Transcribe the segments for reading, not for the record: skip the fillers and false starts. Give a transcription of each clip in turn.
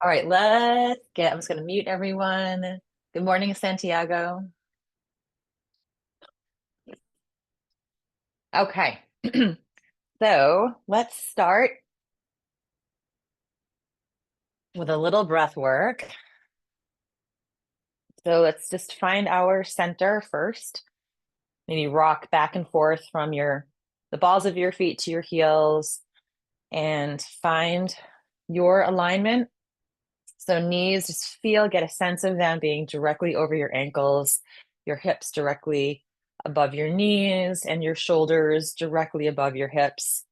All right, I'm just going to mute everyone. Good morning, Santiago. Okay, so let's start with a little breath work. So let's just find our center first. Maybe rock back and forth from the balls of your feet to your heels and find your alignment. So knees, just get a sense of them being directly over your ankles, your hips directly above your knees, and your shoulders directly above your hips.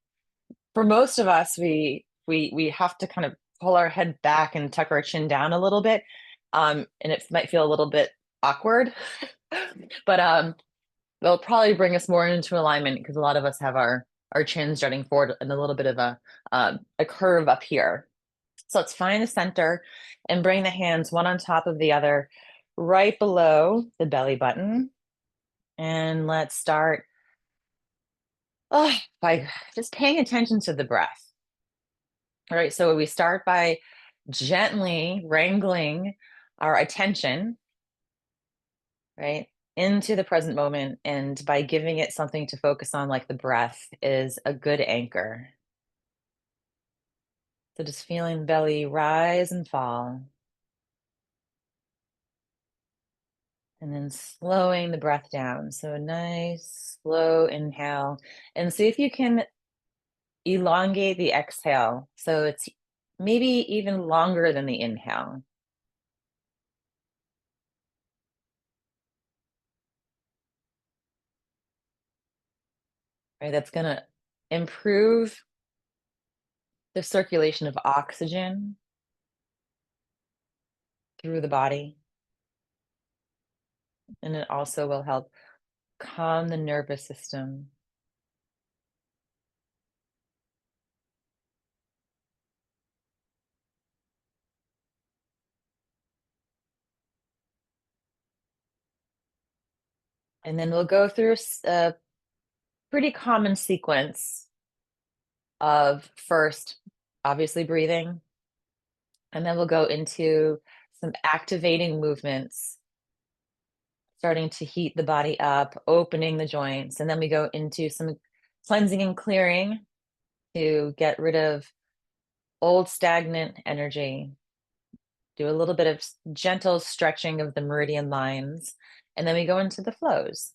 For most of us, we have to kind of pull our head back and tuck our chin down a little bit. And it might feel a little bit awkward, but they'll probably bring us more into alignment because a lot of us have our chins jutting forward and a little bit of a curve up here. So let's find the center and bring the hands one on top of the other right below the belly button. And let's start by just paying attention to the breath. All right, so we start by gently wrangling our attention, right, into the present moment. And by giving it something to focus on, like the breath, is a good anchor. So just feeling the belly rise and fall. And then slowing the breath down. So a nice slow inhale. And see if you can elongate the exhale. So it's maybe even longer than the inhale. Right? That's going to improve the circulation of oxygen through the body. And it also will help calm the nervous system. And then we'll go through a pretty common sequence of first, obviously breathing, and then we'll go into some activating movements, starting to heat the body up, opening the joints. And then we go into some cleansing and clearing to get rid of old stagnant energy. Do a little bit of gentle stretching of the meridian lines. And then we go into the flows.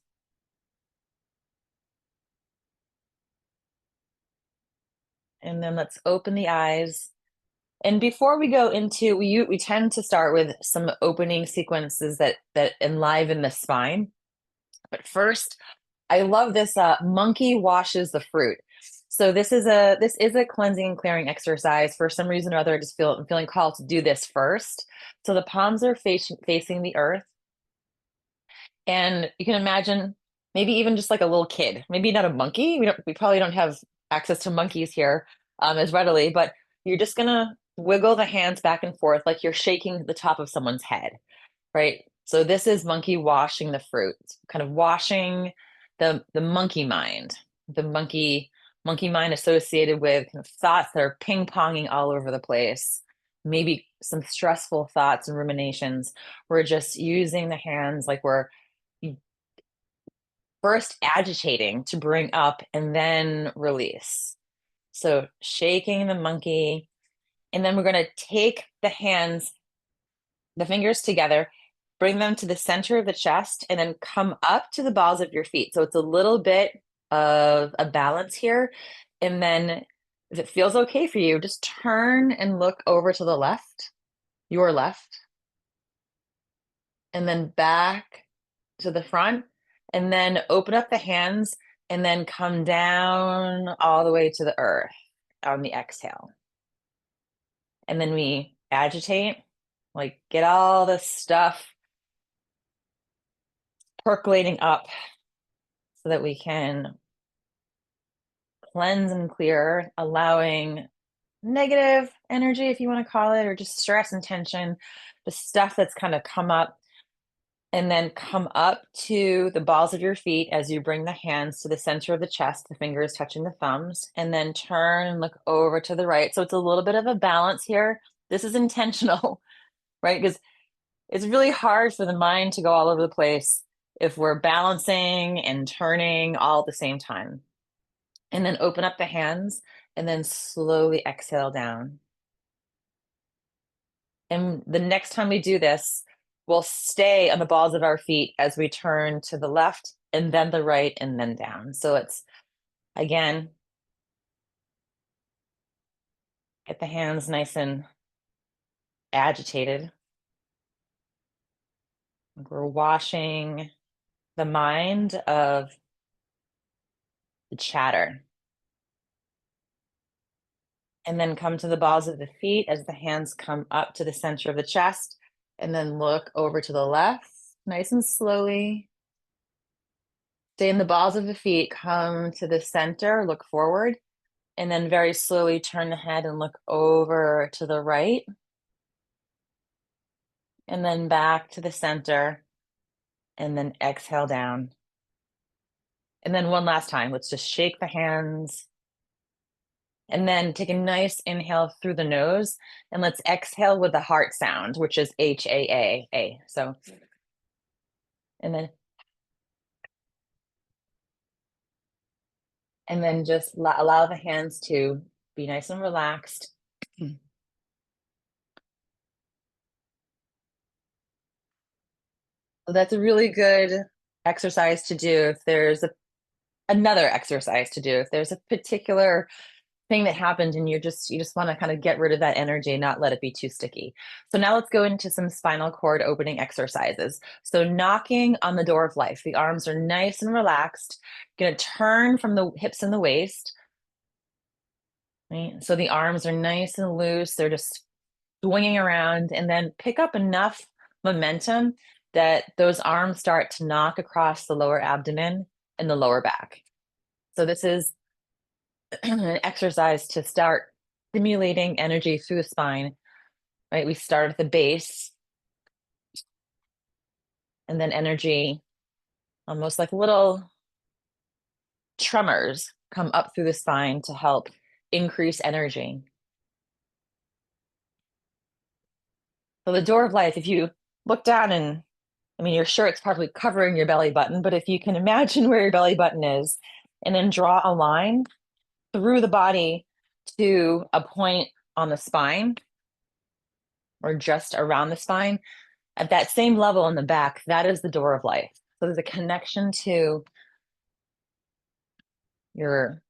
And then let's open the eyes. And before we go into, we tend to start with some opening sequences that enliven the spine. But first, I love this monkey washes the fruit. So this is a cleansing and clearing exercise. For some reason or other, I'm feeling called to do this first. So the palms are facing the earth. And you can imagine maybe even just like a little kid, maybe not a monkey. We probably don't have access to monkeys here as readily, but you're just gonna wiggle the hands back and forth like you're shaking the top of someone's head, right? So this is monkey washing the fruit, kind of washing the monkey mind, the monkey mind associated with kind of thoughts that are ping-ponging all over the place, maybe some stressful thoughts and ruminations. We're just using the hands like we're first agitating to bring up and then release. So shaking the monkey, and then we're going to take the hands, the fingers together, bring them to the center of the chest, and then come up to the balls of your feet. So it's a little bit of a balance here. And then if it feels okay for you, just turn and look over to the left, your left, and then back to the front, and then open up the hands and then come down all the way to the earth on the exhale. And then we agitate, like get all the stuff percolating up so that we can cleanse and clear, allowing negative energy, if you want to call it, or just stress and tension, the stuff that's kind of come up And then come up to the balls of your feet as you bring the hands to the center of the chest, the fingers touching the thumbs, and then turn and look over to the right. So it's a little bit of a balance here. This is intentional, right? Because it's really hard for the mind to go all over the place if we're balancing and turning all at the same time. And then open up the hands and then slowly exhale down. And the next time we do this, we'll stay on the balls of our feet as we turn to the left and then the right and then down. So it's again, get the hands nice and agitated. We're washing the mind of the chatter. And then come to the balls of the feet as the hands come up to the center of the chest. And then look over to the left, nice and slowly. Stay in the balls of the feet, come to the center, look forward, and then very slowly turn the head and look over to the right. And then back to the center, and then exhale down. And then one last time, let's just shake the hands. And then take a nice inhale through the nose, and let's exhale with the heart sound, which is H-A-A-A. So, and then just allow the hands to be nice and relaxed. So that's a really good exercise to do if there's another exercise to do if there's a particular thing that happened and you just want to kind of get rid of that energy and not let it be too sticky. So now let's go into some spinal cord opening exercises. So knocking on the door of life. The arms are nice and relaxed. Going to turn from the hips and the waist. Right? So the arms are nice and loose. They're just swinging around, and then pick up enough momentum that those arms start to knock across the lower abdomen and the lower back. So this is an exercise to start stimulating energy through the spine, right? We start at the base, and then energy, almost like little tremors, come up through the spine to help increase energy. So the door of life, if you look down and I mean, your shirt's probably covering your belly button, but if you can imagine where your belly button is, and then draw a line through the body to a point on the spine or just around the spine, at that same level in the back, that is the door of life. So there's a connection to the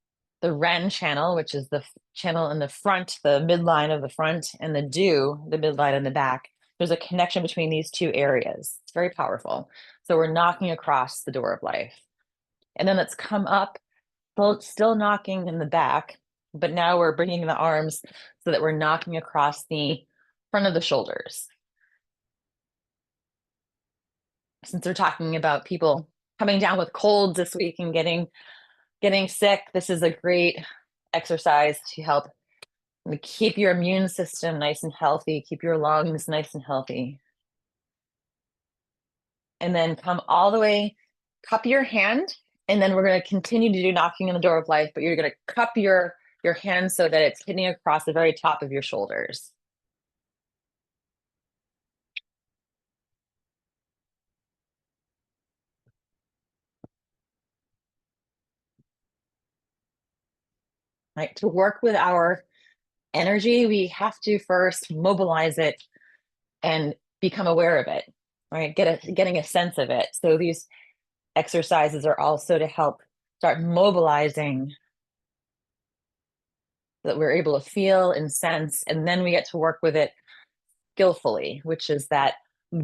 Ren channel, which is the channel in the front, the midline of the front, and the Du, the midline in the back. There's a connection between these two areas. It's very powerful. So we're knocking across the door of life. And then let's come up, still knocking in the back, but now we're bringing the arms so that we're knocking across the front of the shoulders. Since we're talking about people coming down with colds this week and getting sick, this is a great exercise to help keep your immune system nice and healthy, keep your lungs nice and healthy. And then come all the way, cup your hand, and then we're going to continue to do knocking on the door of life, but you're going to cup your hand so that it's hitting across the very top of your shoulders. Right? To work with our energy, we have to first mobilize it and become aware of it, right? Getting a sense of it. So these exercises are also to help start mobilizing so that we're able to feel and sense, and then we get to work with it skillfully, which is that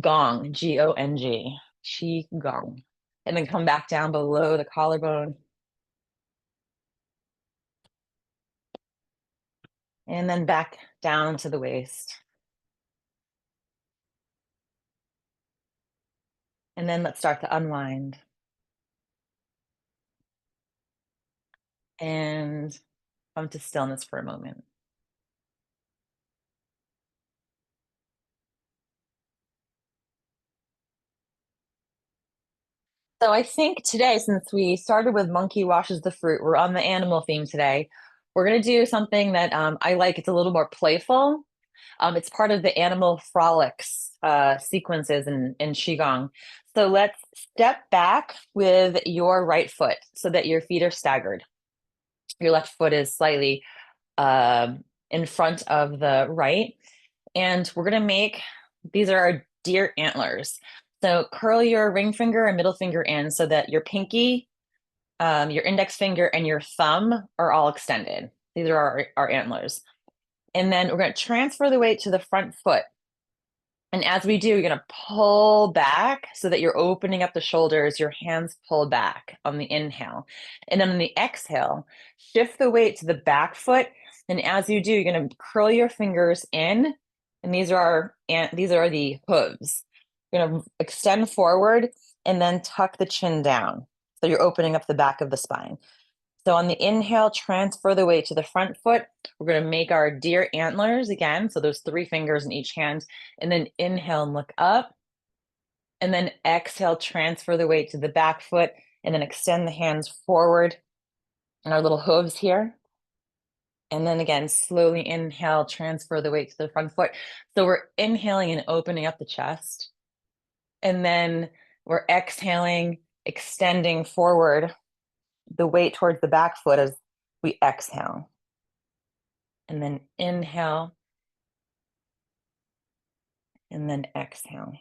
gong, G-O-N-G, QiGong. And then come back down below the collarbone. And then back down to the waist. And then let's start to unwind. And come to stillness for a moment. So I think today, since we started with monkey washes the fruit, we're on the animal theme today. We're going to do something that I like. It's a little more playful. It's part of the animal frolics sequences in Qigong. So let's step back with your right foot so that your feet are staggered. Your left foot is slightly in front of the right. And we're going to make, these are our deer antlers. So curl your ring finger and middle finger in so that your pinky, your index finger, and your thumb are all extended. These are our antlers. And then we're going to transfer the weight to the front foot. And as we do, you're going to pull back so that you're opening up the shoulders, your hands pull back on the inhale. And then on the exhale, shift the weight to the back foot. And as you do, you're going to curl your fingers in. And these are the hooves. You're going to extend forward and then tuck the chin down. So you're opening up the back of the spine. So on the inhale, transfer the weight to the front foot. We're going to make our deer antlers again. So those 3 fingers in each hand. And then inhale and look up. And then exhale, transfer the weight to the back foot. And then extend the hands forward and our little hooves here. And then again, slowly inhale, transfer the weight to the front foot. So we're inhaling and opening up the chest. And then we're exhaling, extending forward the weight towards the back foot as we exhale. And then inhale, and then exhale.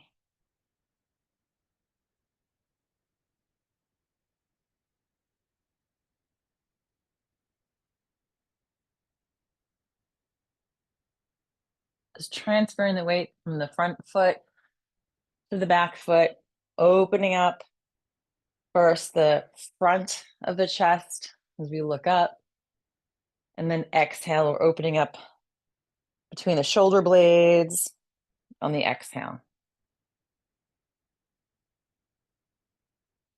Just transferring the weight from the front foot to the back foot, opening up first the front of the chest as we look up, and then exhale, we're opening up between the shoulder blades on the exhale.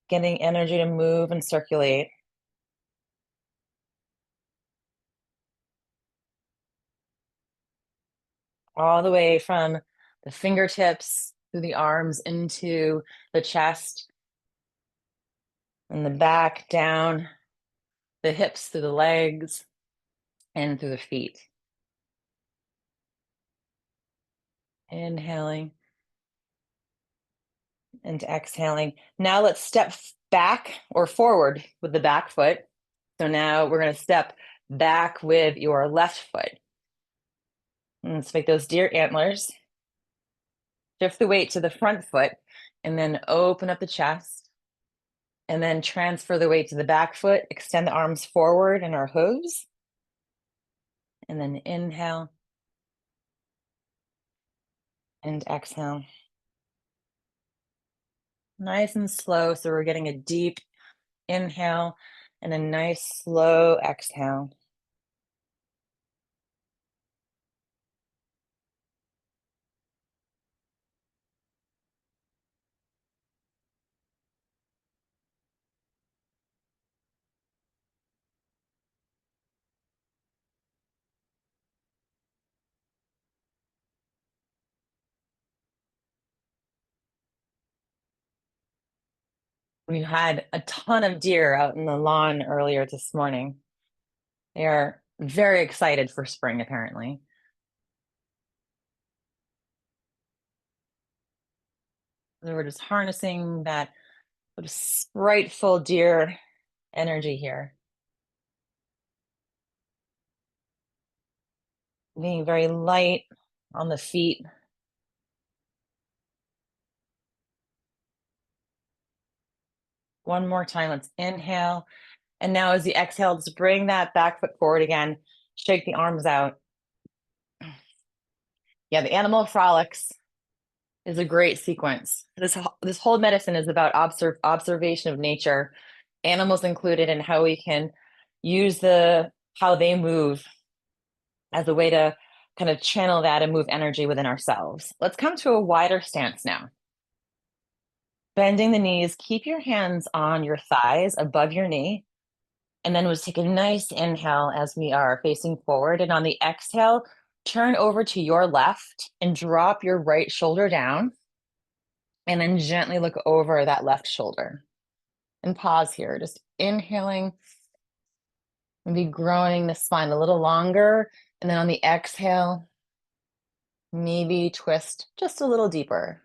Getting energy to move and circulate. All the way from the fingertips through the arms into the chest and the back down, the hips through the legs and through the feet. Inhaling and exhaling. Now let's step back or forward with the back foot. So now we're going to step back with your left foot. And let's make those deer antlers. Shift the weight to the front foot and then open up the chest. And then transfer the weight to the back foot. Extend the arms forward in our hooves. And then inhale and exhale. Nice and slow. So we're getting a deep inhale and a nice slow exhale. We had a ton of deer out in the lawn earlier this morning. They are very excited for spring, apparently. They were just harnessing that sort of sprightful deer energy here. Being very light on the feet. One more time, let's inhale. And now as you exhale, just bring that back foot forward again. Shake the arms out. Yeah, the animal frolics is a great sequence. This whole medicine is about observation of nature, animals included, and how we can use how they move as a way to kind of channel that and move energy within ourselves. Let's come to a wider stance now. Bending the knees, keep your hands on your thighs above your knee. And then we'll take a nice inhale as we are facing forward. And on the exhale, turn over to your left and drop your right shoulder down. And then gently look over that left shoulder. And pause here, just inhaling and be growing the spine a little longer. And then on the exhale, maybe twist just a little deeper.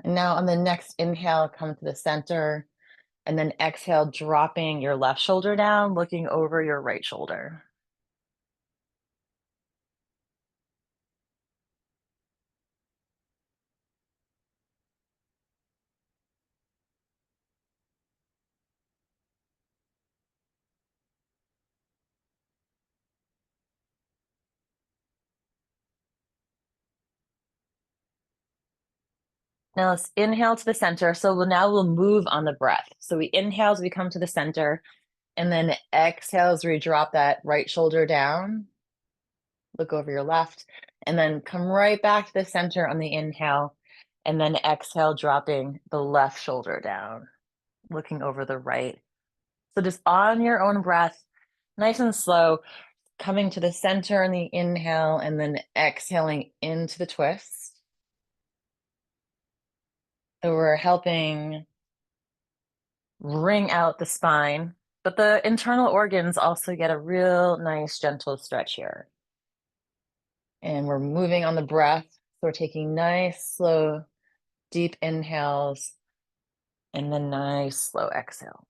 And now on the next inhale, come to the center, and then exhale, dropping your left shoulder down, looking over your right shoulder. Now let's inhale to the center. So we'll move on the breath. So we inhale as we come to the center, and then exhale as we drop that right shoulder down. Look over your left, and then come right back to the center on the inhale, and then exhale, dropping the left shoulder down, looking over the right. So just on your own breath, nice and slow, coming to the center on the inhale, and then exhaling into the twist. So we're helping wring out the spine, but the internal organs also get a real nice gentle stretch here. And we're moving on the breath. So we're taking nice, slow, deep inhales and then nice, slow exhale.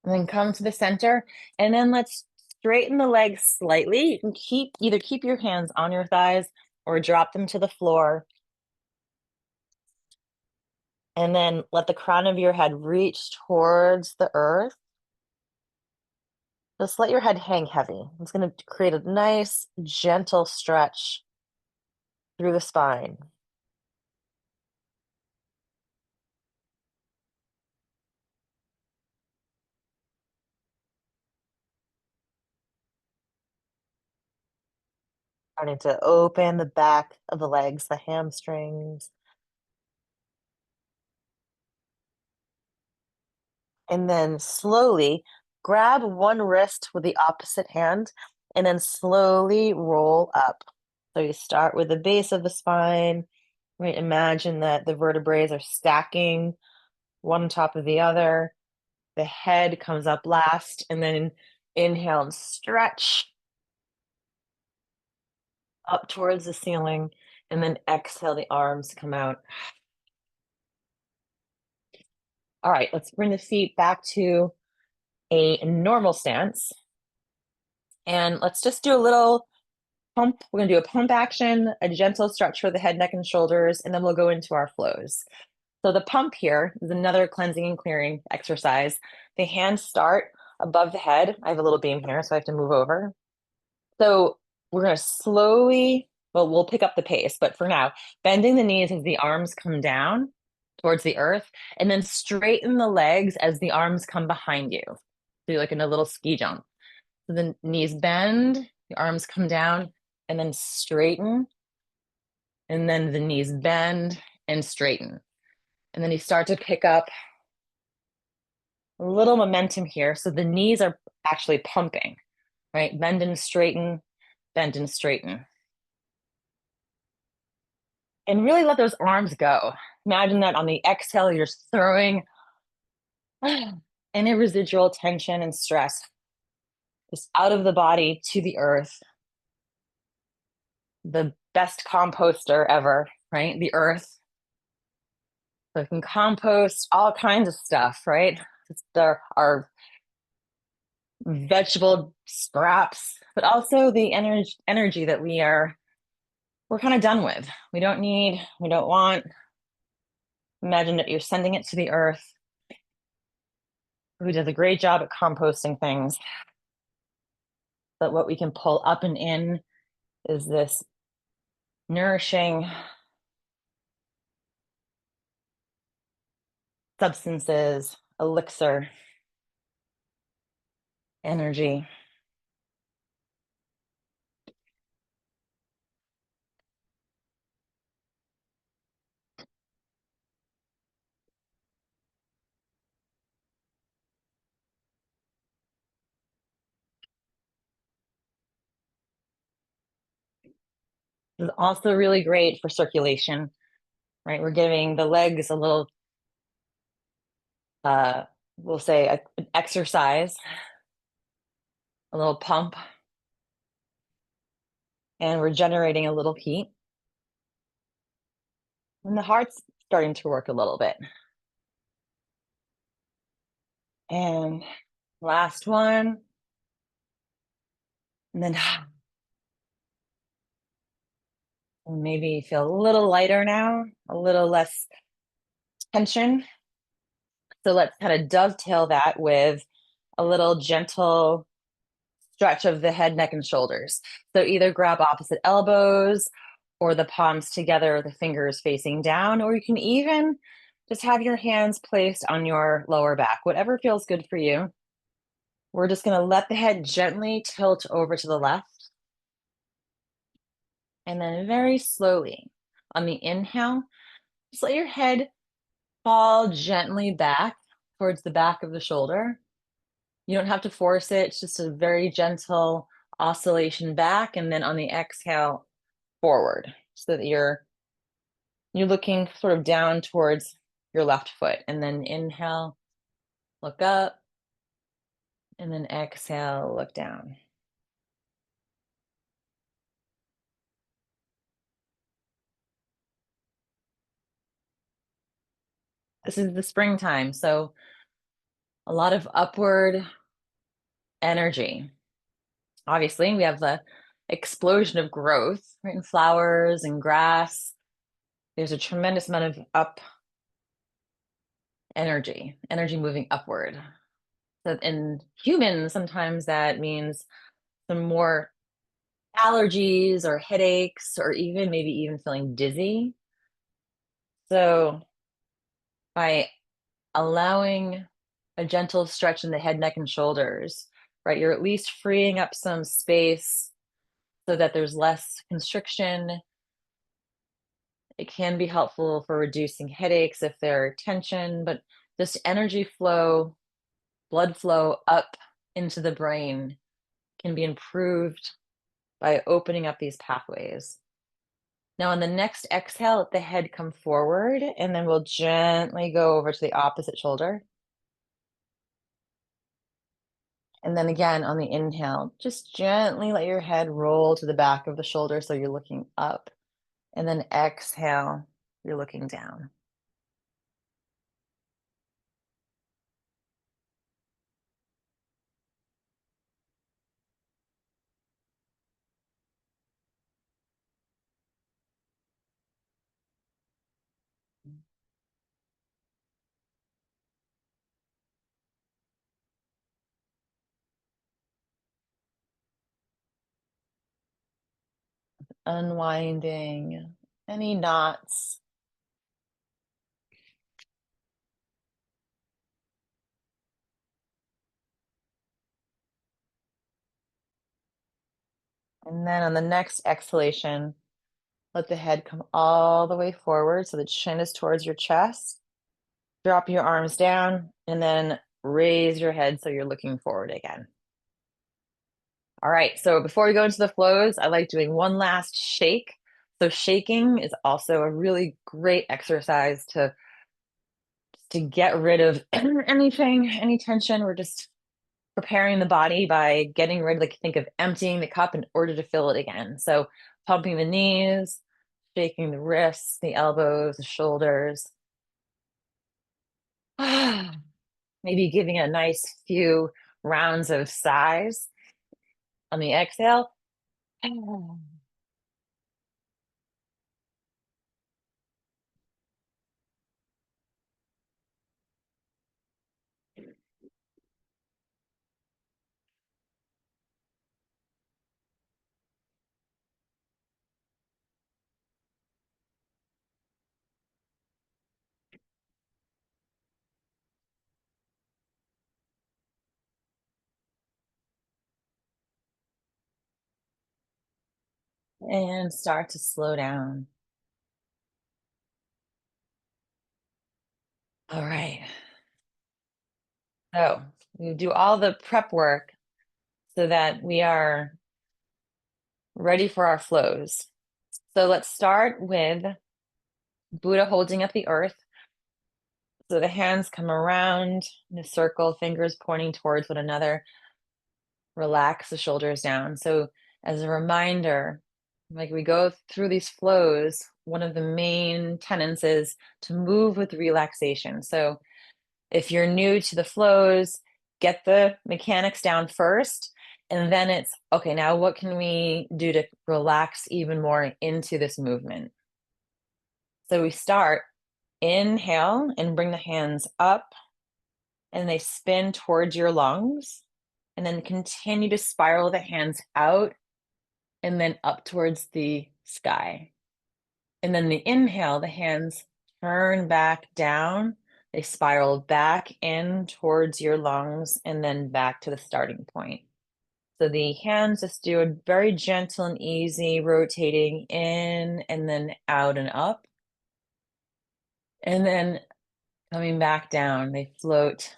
And then come to the center, and then let's straighten the legs slightly. You can either keep your hands on your thighs or drop them to the floor. And then let the crown of your head reach towards the earth. Just let your head hang heavy. It's going to create a nice, gentle stretch through the spine. Starting to open the back of the legs, the hamstrings. And then slowly grab one wrist with the opposite hand and then slowly roll up. So you start with the base of the spine, right? Imagine that the vertebrae are stacking one on top of the other. The head comes up last, and then inhale and stretch up towards the ceiling, and then exhale, the arms come out. All right, let's bring the feet back to a normal stance. And let's just do a little pump. We're gonna do a pump action, a gentle stretch for the head, neck, and shoulders, and then we'll go into our flows. So the pump here is another cleansing and clearing exercise. The hands start above the head. I have a little beam here, so I have to move over. So we're gonna slowly, well, we'll pick up the pace, but for now, bending the knees as the arms come down towards the earth, and then straighten the legs as the arms come behind you. So you're like in a little ski jump. So the knees bend, the arms come down, and then straighten. And then the knees bend and straighten. And then you start to pick up a little momentum here. So the knees are actually pumping, right? Bend and straighten, bend and straighten. And really let those arms go. Imagine that on the exhale, you're just throwing any residual tension and stress just out of the body to the earth. The best composter ever, right? The earth. So it can compost all kinds of stuff, right? There are vegetable scraps, but also the energy that we're kind of done with. We don't need, we don't want. Imagine that you're sending it to the earth, who does a great job at composting things. But what we can pull up and in is this nourishing substances, elixir, energy. Is also really great for circulation, right? We're giving the legs a little, uh, we'll say, an exercise, a little pump, and we're generating a little heat. And the heart's starting to work a little bit. And last one. And then maybe feel a little lighter now, a little less tension. So let's kind of dovetail that with a little gentle stretch of the head, neck, and shoulders. So either grab opposite elbows or the palms together, the fingers facing down, or you can even just have your hands placed on your lower back, whatever feels good for you. We're just going to let the head gently tilt over to the left. And then very slowly on the inhale, just let your head fall gently back towards the back of the shoulder. You don't have to force it. It's just a very gentle oscillation back. And then on the exhale, forward so that you're looking sort of down towards your left foot. And then inhale, look up. And then exhale, look down. This is the springtime. So a lot of upward energy. Obviously, we have the explosion of growth, right? In flowers and grass. There's a tremendous amount of up energy moving upward. So in humans, sometimes that means some more allergies or headaches, or even maybe even feeling dizzy. So by allowing a gentle stretch in the head, neck, and shoulders, right, you're at least freeing up some space so that there's less constriction. It can be helpful for reducing headaches if they're tension, but just energy flow, blood flow up into the brain can be improved by opening up these pathways. Now, on the next exhale, let the head come forward, and then we'll gently go over to the opposite shoulder. And then again, on the inhale, just gently let your head roll to the back of the shoulder so you're looking up. And then exhale, you're looking down. Unwinding any knots. And then on the next exhalation, let the head come all the way forward so the chin is towards your chest. Drop your arms down and then raise your head so you're looking forward again. All right, so before we go into the flows, I like doing one last shake. So shaking is also a really great exercise to get rid of anything, any tension. We're just preparing the body by getting rid, like think of emptying the cup in order to fill it again. So pumping the knees, shaking the wrists, the elbows, the shoulders. Maybe giving a nice few rounds of sighs on the exhale. and start to slow down. All right. So we do all the prep work so that we are ready for our flows. So let's start with Buddha holding up the earth. So the hands come around in a circle, fingers pointing towards one another. Relax the shoulders down. So as a reminder, like we go through these flows, one of the main tenets is to move with relaxation. So if you're new to the flows, get the mechanics down first. And then it's okay, now what can we do to relax even more into this movement? So we start, inhale and bring the hands up and they spin towards your lungs. And then continue to spiral the hands out and then up towards the sky. And then the inhale, the hands turn back down. They spiral back in towards your lungs and then back to the starting point. So the hands just do a very gentle and easy rotating in and then out and up. And then coming back down, they float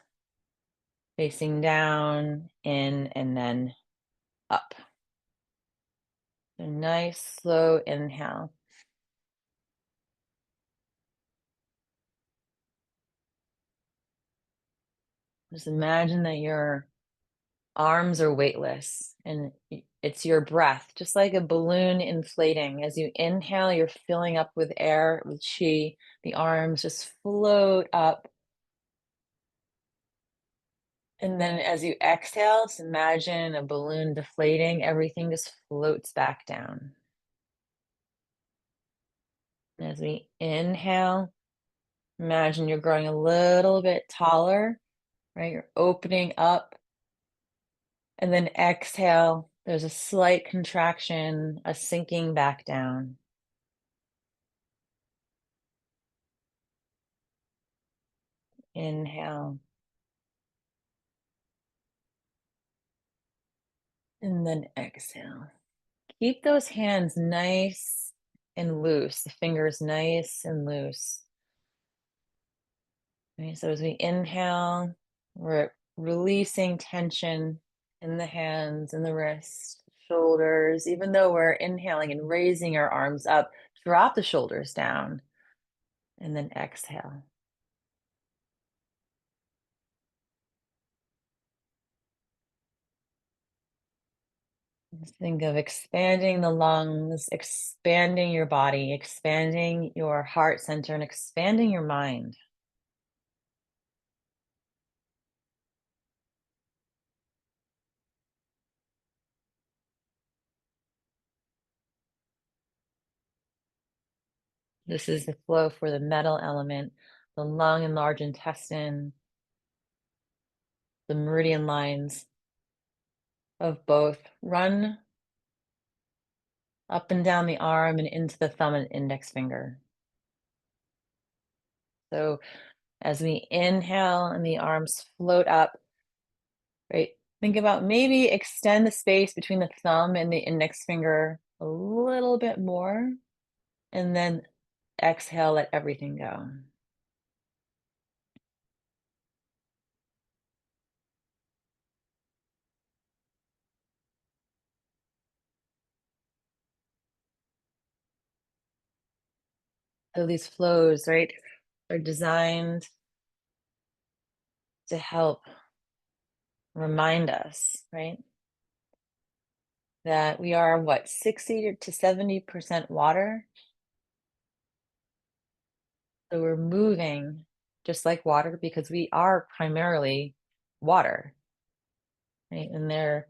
facing down, in, and then up. A nice slow inhale. Just imagine that your arms are weightless and it's your breath, just like a balloon inflating. As you inhale, you're filling up with air, with chi. The arms just float up. And then as you exhale, just imagine a balloon deflating, everything just floats back down. And as we inhale, imagine you're growing a little bit taller, right? You're opening up. And then exhale, there's a slight contraction, a sinking back down. Inhale. And then exhale. Keep those hands nice and loose, the fingers nice and loose. Okay, so as we inhale, we're releasing tension in the hands and the wrists, shoulders. Even though we're inhaling and raising our arms up, drop the shoulders down and then exhale. Just think of expanding the lungs, expanding your body, expanding your heart center, and expanding your mind. This is the flow for the metal element, the lung and large intestine, the meridian lines of both. Run up and down the arm and into the thumb and index finger. So as we inhale and the arms float up, right? Think about maybe extend the space between the thumb and the index finger a little bit more. And then exhale, let everything go. So these flows, right, are designed to help remind us, right, that we are what, 60 to 70% water. So we're moving just like water because we are primarily water, right? And there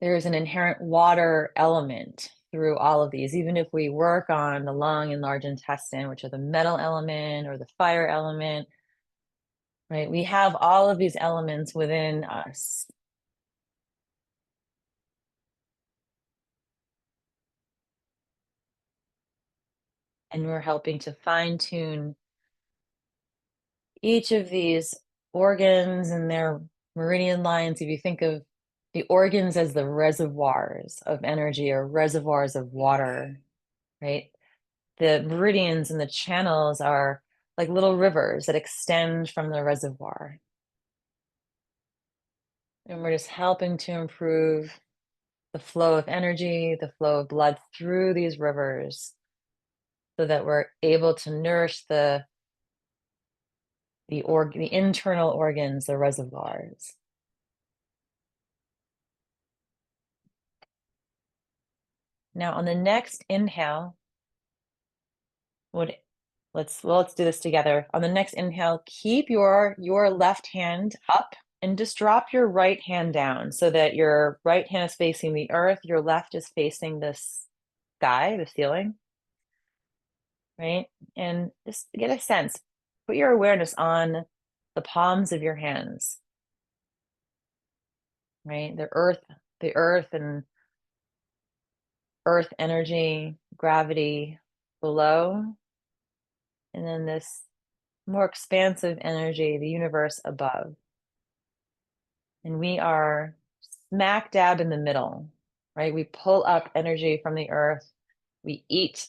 is an inherent water element through all of these. Even if we work on the lung and large intestine, which are the metal element or the fire element, right? We have all of these elements within us. And we're helping to fine tune each of these organs and their meridian lines. If you think of the organs as the reservoirs of energy or reservoirs of water, right? The meridians and the channels are like little rivers that extend from the reservoir. And we're just helping to improve the flow of energy, the flow of blood through these rivers so that we're able to nourish the internal organs, the reservoirs. Now on the next inhale, let's do this together. On the next inhale, keep your left hand up and just drop your right hand down so that your right hand is facing the earth, your left is facing the sky, the ceiling, right? And just get a sense, put your awareness on the palms of your hands, right? The earth and earth energy, gravity below, and then this more expansive energy, the universe above. And we are smack dab in the middle, right? We pull up energy from the earth. We eat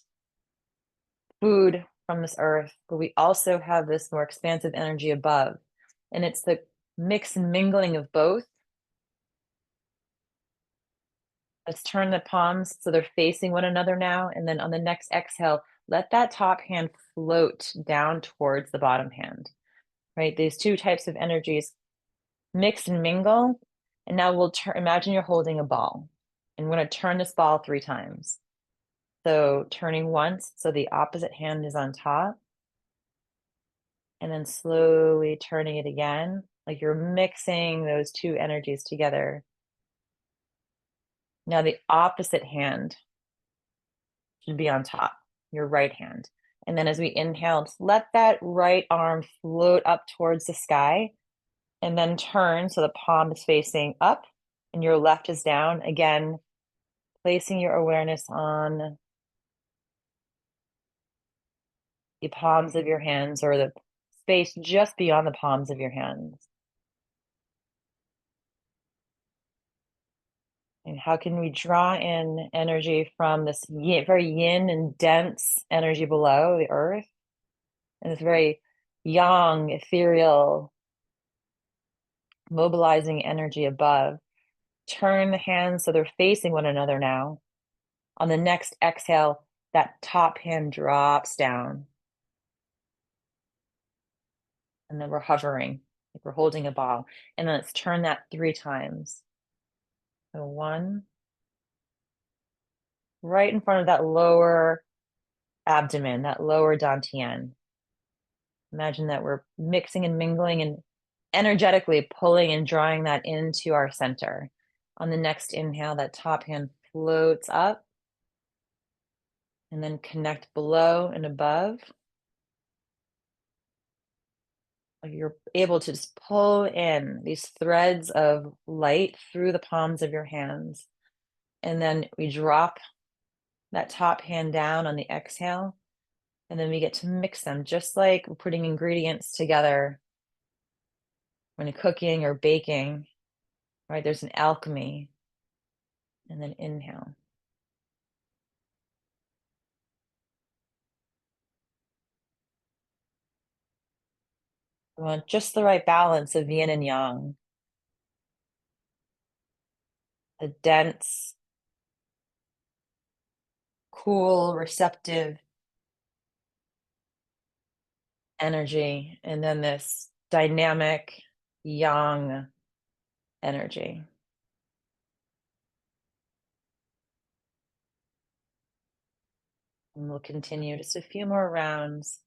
food from this earth, but we also have this more expansive energy above. And it's the mix and mingling of both. Let's turn the palms so they're facing one another now. And then on the next exhale, let that top hand float down towards the bottom hand, right? These two types of energies mix and mingle. And now we'll imagine you're holding a ball. And we're going to turn this ball 3 times. So turning once, so the opposite hand is on top. And then slowly turning it again, like you're mixing those two energies together. Now the opposite hand should be on top, your right hand. And then as we inhale, just let that right arm float up towards the sky and then turn so the palm is facing up and your left is down. Again, placing your awareness on the palms of your hands or the space just beyond the palms of your hands. And how can we draw in energy from this very yin and dense energy below the earth and this very yang, ethereal, mobilizing energy above? Turn the hands so they're facing one another now. On the next exhale, that top hand drops down. And then we're hovering, like we're holding a ball. And then let's turn that 3 times. So 1, right in front of that lower abdomen, that lower dantian. Imagine that we're mixing and mingling and energetically pulling and drawing that into our center. On the next inhale, that top hand floats up and then connect below and above. Like you're able to just pull in these threads of light through the palms of your hands. And then we drop that top hand down on the exhale. And then we get to mix them just like we're putting ingredients together when cooking or baking, right? There's an alchemy. And then inhale. We want just the right balance of yin and yang. A dense, cool, receptive energy, and then this dynamic yang energy. And we'll continue just a few more rounds.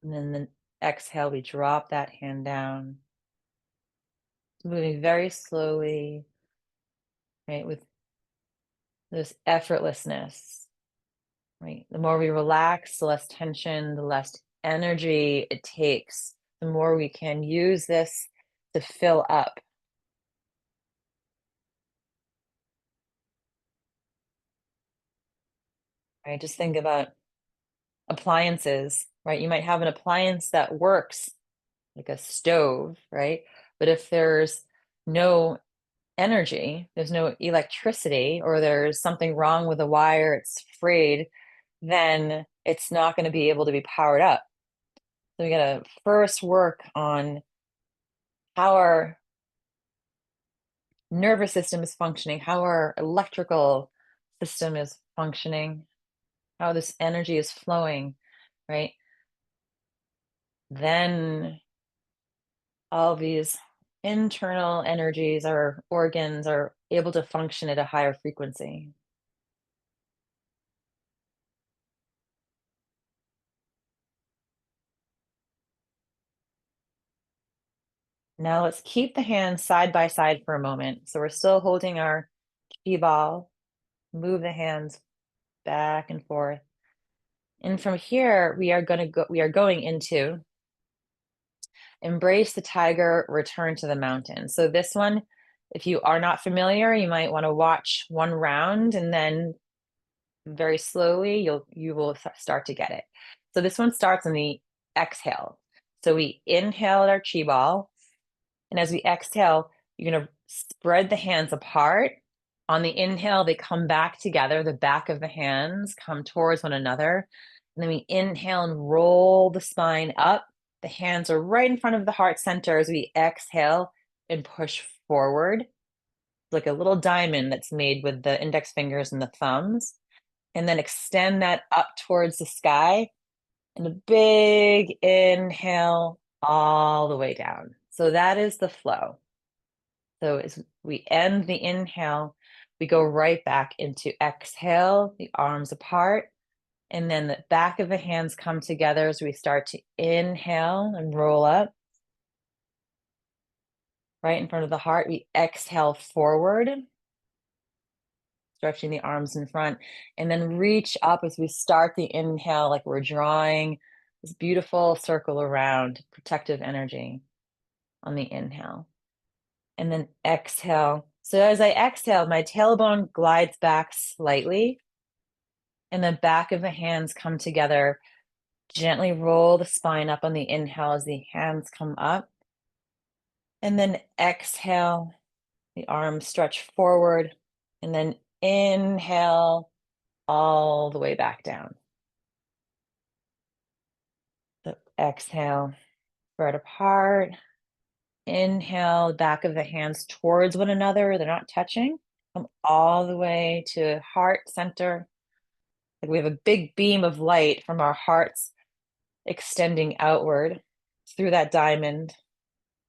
And then the exhale, we drop that hand down, moving very slowly, right, with this effortlessness, right? The more we relax, the less tension, the less energy it takes, the more we can use this to fill up. Right? Just think about appliances, right? You might have an appliance that works like a stove, right? But if there's no energy, there's no electricity, or there's something wrong with the wire, it's frayed, then it's not going to be able to be powered up. So we got to first work on how our nervous system is functioning, how our electrical system is functioning, how this energy is flowing, right? Then all these internal energies, our organs are able to function at a higher frequency. Now let's keep the hands side by side for a moment. So we're still holding our key ball, move the hands back and forth. And from here, we are going into embrace the tiger, return to the mountain. So this one, if you are not familiar, you might want to watch one round and then very slowly you will start to get it. So this one starts on the exhale. So we inhale our chi ball, and as we exhale, you're going to spread the hands apart. On the inhale, they come back together. The back of the hands come towards one another. And then we inhale and roll the spine up. The hands are right in front of the heart center as we exhale and push forward, like a little diamond that's made with the index fingers and the thumbs. And then extend that up towards the sky. And a big inhale all the way down. So that is the flow. So as we end the inhale, we go right back into exhale, the arms apart, and then the back of the hands come together as we start to inhale and roll up. Right in front of the heart, we exhale forward, stretching the arms in front, and then reach up as we start the inhale, like we're drawing this beautiful circle around protective energy on the inhale. And then exhale. So as I exhale, my tailbone glides back slightly, and the back of the hands come together. Gently roll the spine up on the inhale as the hands come up. And then exhale, the arms stretch forward, and then inhale all the way back down. So exhale, spread apart. Inhale, the back of the hands towards one another. They're not touching. Come all the way to heart center. Like we have a big beam of light from our hearts extending outward through that diamond.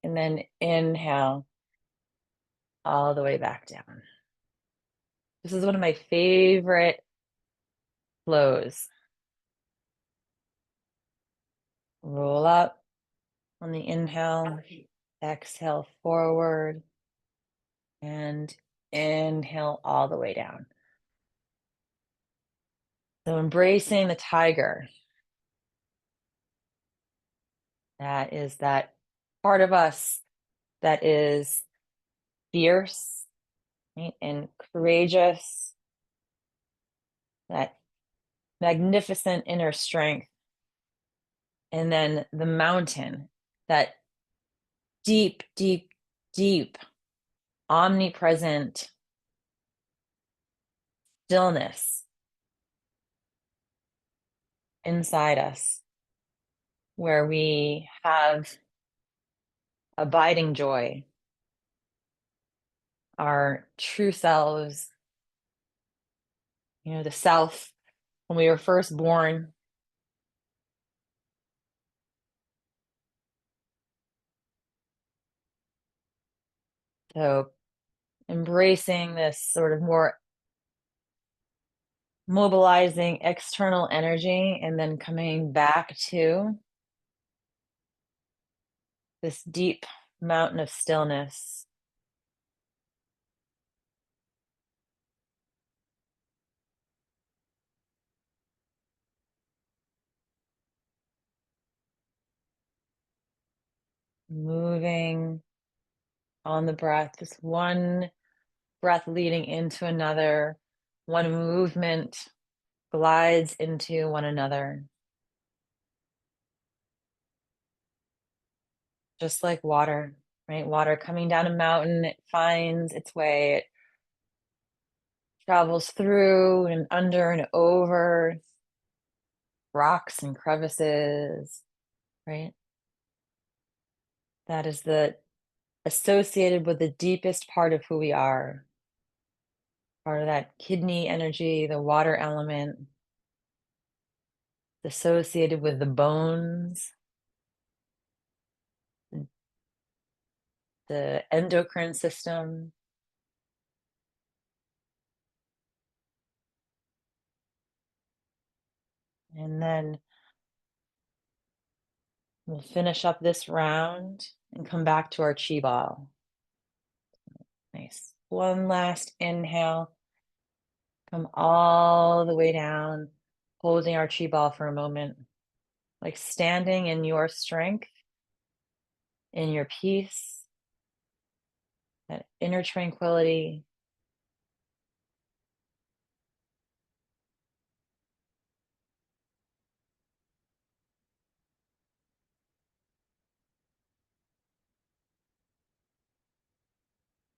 And then inhale all the way back down. This is one of my favorite flows. Roll up on the inhale, exhale forward, and inhale all the way down. So embracing the tiger. That is that part of us that is fierce, right, and courageous, that magnificent inner strength. And then the mountain, that deep, deep, deep, omnipresent stillness inside us, where we have abiding joy, our true selves, the self when we were first born. So embracing this sort of more mobilizing external energy and then coming back to this deep mountain of stillness. Moving on the breath, just one breath leading into another, one movement glides into one another. just like water, right? Water coming down a mountain, it finds its way, it travels through and under and over rocks and crevices, right? That is the associated with the deepest part of who we are, part of that kidney energy, the water element, associated with the bones, the endocrine system. And then we'll finish up this round and come back to our chi ball. Nice. One last inhale. Come all the way down, holding our chi ball for a moment, like standing in your strength, in your peace, that inner tranquility.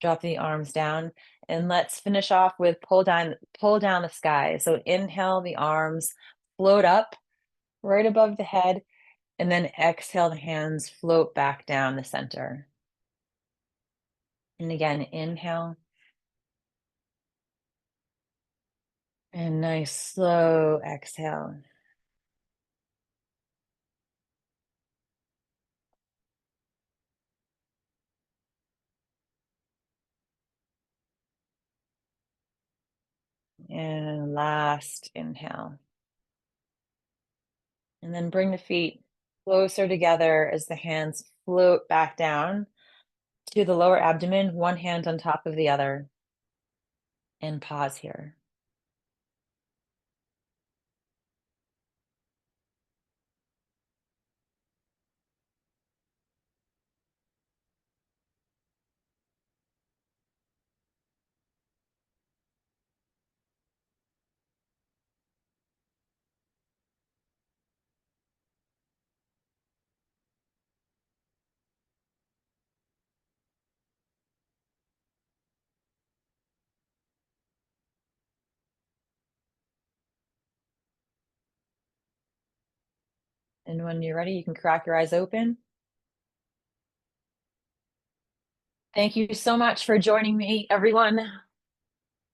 Drop the arms down, and let's finish off with pull down the sky. So inhale, the arms float up right above the head, and then exhale, the hands float back down the center. And again, inhale. And nice slow exhale. And last inhale. And then bring the feet closer together as the hands float back down to the lower abdomen, one hand on top of the other. And pause here. And when you're ready, you can crack your eyes open. Thank you so much for joining me, everyone.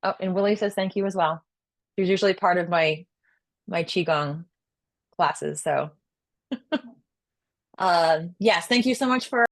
Oh, and Willie says thank you as well. She's usually part of my QiGong classes. So yes, thank you so much for